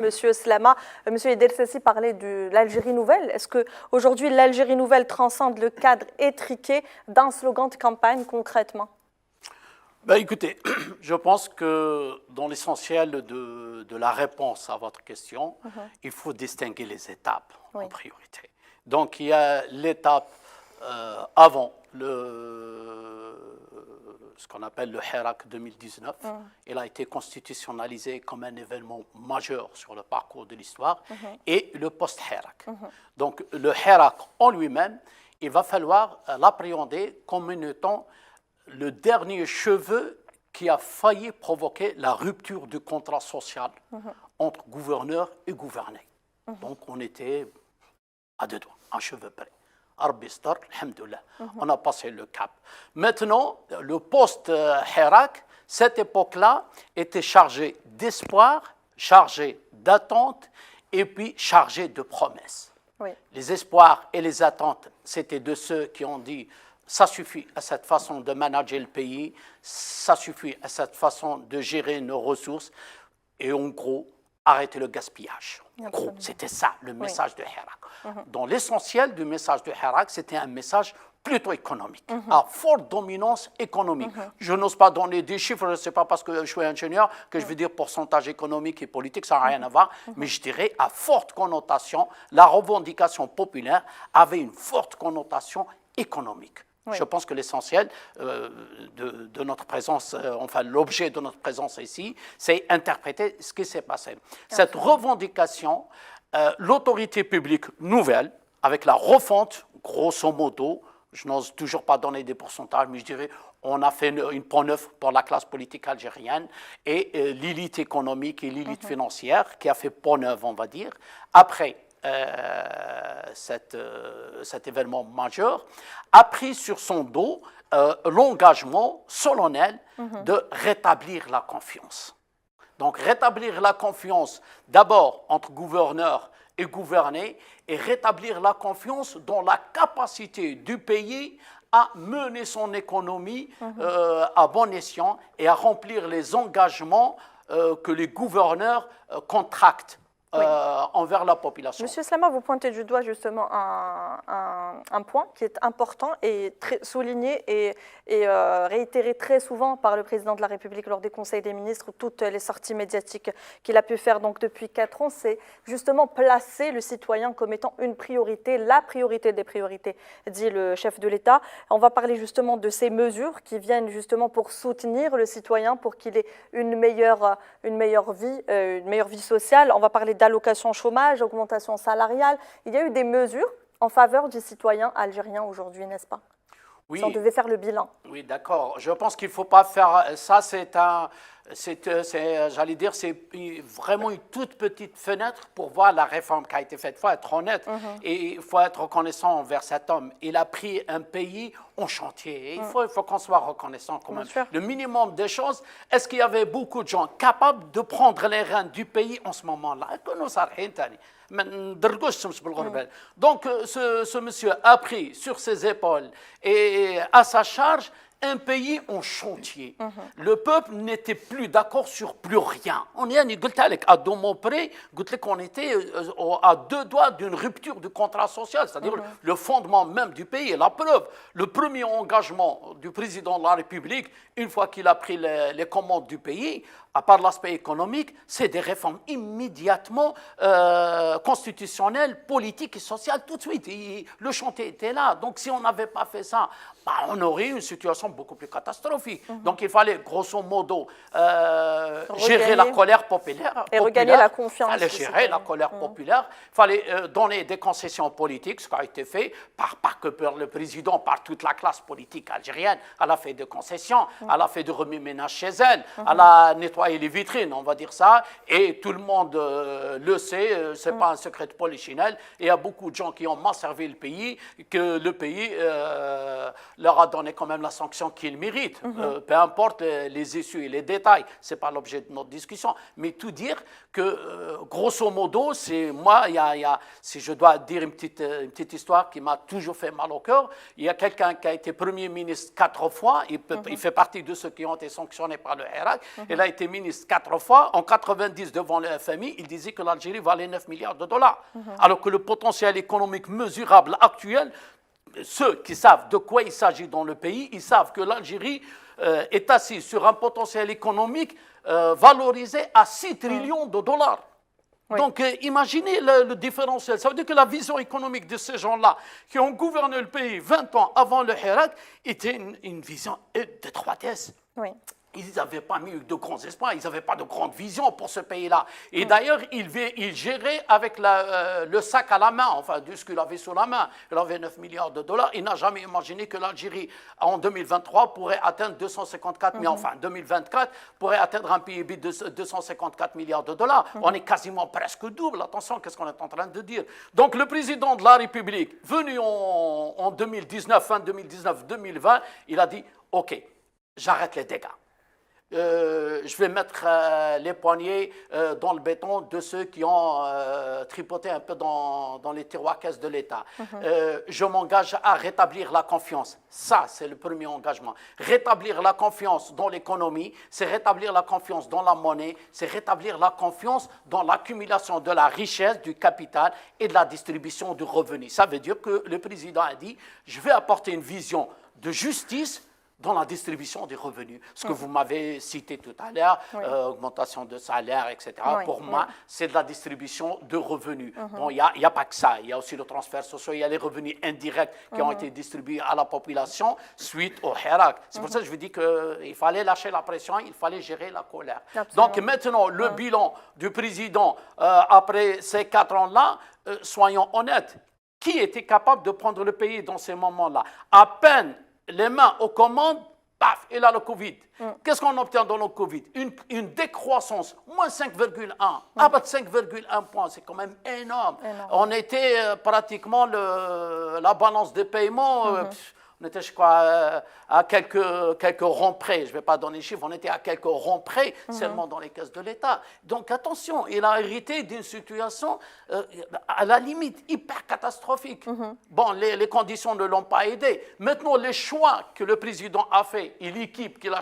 Monsieur Slama, Monsieur Edersessi parlait de l'Algérie nouvelle. Est-ce qu'aujourd'hui, l'Algérie nouvelle transcende le cadre étriqué d'un slogan de campagne concrètement? Écoutez, je pense que dans l'essentiel de la réponse à votre question, il faut distinguer les étapes en priorité. Donc, il y a l'étape avant ce qu'on appelle le Hirak 2019. Il a été constitutionnalisé comme un événement majeur sur le parcours de l'histoire, et le post-Hirak. Donc, le Hirak en lui-même, il va falloir l'appréhender comme étant le dernier cheveu qui a failli provoquer la rupture du contrat social entre gouverneur et gouverné. Donc, on était à deux doigts, un cheveu près. On a passé le cap. Maintenant, le post-Hirak, cette époque-là était chargée d'espoir, chargée d'attente et puis chargée de promesses. Oui. Les espoirs et les attentes, c'était de ceux qui ont dit ça suffit à cette façon de manager le pays, ça suffit à cette façon de gérer nos ressources et en gros, arrêter le gaspillage. C'était ça le message de Hirak. Dans l'essentiel du message de Hirak, c'était un message plutôt économique, à forte dominance économique. Je n'ose pas donner des chiffres, ce n'est pas parce que je suis ingénieur que je veux dire pourcentage économique et politique, ça n'a rien à voir, mais je dirais à forte connotation, la revendication populaire avait une forte connotation économique. Oui. Je pense que l'essentiel de notre présence, enfin l'objet de notre présence ici, c'est interpréter ce qui s'est passé. Cette revendication, l'autorité publique nouvelle, avec la refonte, grosso modo, je n'ose toujours pas donner des pourcentages, mais je dirais on a fait une pont-neuf pour la classe politique algérienne et l'élite économique et l'élite financière qui a fait pont-neuf, on va dire. Après cet événement majeur, a pris sur son dos l'engagement solennel de rétablir la confiance. Donc rétablir la confiance d'abord entre gouverneurs et gouvernés et rétablir la confiance dans la capacité du pays à mener son économie à bon escient et à remplir les engagements que les gouverneurs contractent envers la population. Monsieur Slama, vous pointez du doigt justement un point qui est important et très souligné et réitéré très souvent par le président de la République lors des conseils des ministres, toutes les sorties médiatiques qu'il a pu faire donc depuis 4 ans, c'est justement placer le citoyen comme étant une priorité, la priorité des priorités, dit le chef de l'État. On va parler justement de ces mesures qui viennent justement pour soutenir le citoyen, pour qu'il ait une meilleure vie sociale. On va parler d'allocation chômage, augmentation salariale. Il y a eu des mesures en faveur du citoyen algérien aujourd'hui, n'est-ce pas? Oui. Si on devait faire le bilan. Oui, d'accord. Je pense qu'il ne faut pas faire ça. J'allais dire, c'est vraiment une toute petite fenêtre pour voir la réforme qui a été faite. Il faut être honnête et il faut être reconnaissant envers cet homme. Il a pris un pays en chantier. Et il faut qu'on soit reconnaissant quand même. Le minimum des choses, est-ce qu'il y avait beaucoup de gens capables de prendre les rênes du pays en ce moment-là? Donc, ce monsieur a pris sur ses épaules et à sa charge un pays en chantier. Le peuple n'était plus d'accord sur plus rien. On est à deux mots près, qu'on était à deux doigts d'une rupture du contrat social, c'est-à-dire le fondement même du pays. Et la preuve, le premier engagement du président de la République, une fois qu'il a pris les commandes du pays, à part l'aspect économique, c'est des réformes immédiatement constitutionnelles, politiques et sociales tout de suite. Le chantier était là. Donc si on n'avait pas fait ça, on aurait une situation beaucoup plus catastrophique. Donc il fallait grosso modo gérer la colère populaire. Et regagner la confiance. Il fallait gérer la colère populaire. Il fallait donner des concessions politiques, ce qui a été fait pas que par le président, par toute la classe politique algérienne. Elle a fait des concessions, elle a fait du remue-ménage chez elle, elle a nettoyé les vitrines, on va dire ça, et tout le monde le sait, c'est pas un secret de polichinelle. Il y a beaucoup de gens qui ont mal servi le pays, que le pays leur a donné quand même la sanction qu'ils méritent. Peu importe les issues et les détails, c'est pas l'objet de notre discussion, mais tout dire que grosso modo, c'est moi, si je dois dire une petite histoire qui m'a toujours fait mal au cœur, il y a quelqu'un qui a été Premier ministre 4 fois, il fait partie de ceux qui ont été sanctionnés par le Hirak, il a été ministre 4 fois. En 90, devant le FMI, il disait que l'Algérie valait 9 milliards de dollars. Alors que le potentiel économique mesurable actuel, ceux qui savent de quoi il s'agit dans le pays, ils savent que l'Algérie est assise sur un potentiel économique valorisé à 6 trillions de dollars. Oui. Donc, imaginez le différentiel. Ça veut dire que la vision économique de ces gens-là, qui ont gouverné le pays 20 ans avant le Hirak, était une vision d'étroitesse. Oui. Ils n'avaient pas mis de grands espoirs, ils n'avaient pas de grande vision pour ce pays-là. Et d'ailleurs, ils géraient avec le sac à la main, enfin, de ce qu'il avait sous la main. Il avait 9 milliards de dollars. Il n'a jamais imaginé que l'Algérie, en 2023, pourrait atteindre 254 milliards, enfin, 2024, pourrait atteindre un PIB de 254 milliards de dollars. On est quasiment presque double. Attention, qu'est-ce qu'on est en train de dire? Donc, le président de la République, venu en 2019, fin 2019-2020, il a dit, OK, j'arrête les dégâts. Je vais mettre les poignets dans le béton de ceux qui ont tripoté un peu dans les tiroirs caisses de l'État. Je m'engage à rétablir la confiance. Ça, c'est le premier engagement. Rétablir la confiance dans l'économie, c'est rétablir la confiance dans la monnaie, c'est rétablir la confiance dans l'accumulation de la richesse, du capital et de la distribution du revenu. Ça veut dire que le président a dit, je vais apporter une vision de justice dans la distribution des revenus. Ce que vous m'avez cité tout à l'heure, augmentation de salaire, etc. Pour moi, c'est de la distribution de revenus. Bon, il n'y a pas que ça. Il y a aussi le transfert social, il y a les revenus indirects qui ont été distribués à la population suite au Hirak. C'est pour ça que je vous dis qu'il fallait lâcher la pression, il fallait gérer la colère. Absolument. Donc maintenant, le bilan du président après ces 4 ans-là, soyons honnêtes, qui était capable de prendre le pays dans ces moments-là? À peine les mains aux commandes, paf, et là le Covid. Qu'est-ce qu'on obtient dans le Covid? Une décroissance, moins 5,1. Ah, bah 5,1 points, c'est quand même énorme. On était pratiquement la balance des paiements. On était, je crois, à quelques ronds près. Je ne vais pas donner les chiffres, on était à quelques ronds près seulement dans les caisses de l'État. Donc attention, il a hérité d'une situation à la limite hyper catastrophique. Bon, les conditions ne l'ont pas aidé. Maintenant, les choix que le président a fait et l'équipe qu'il a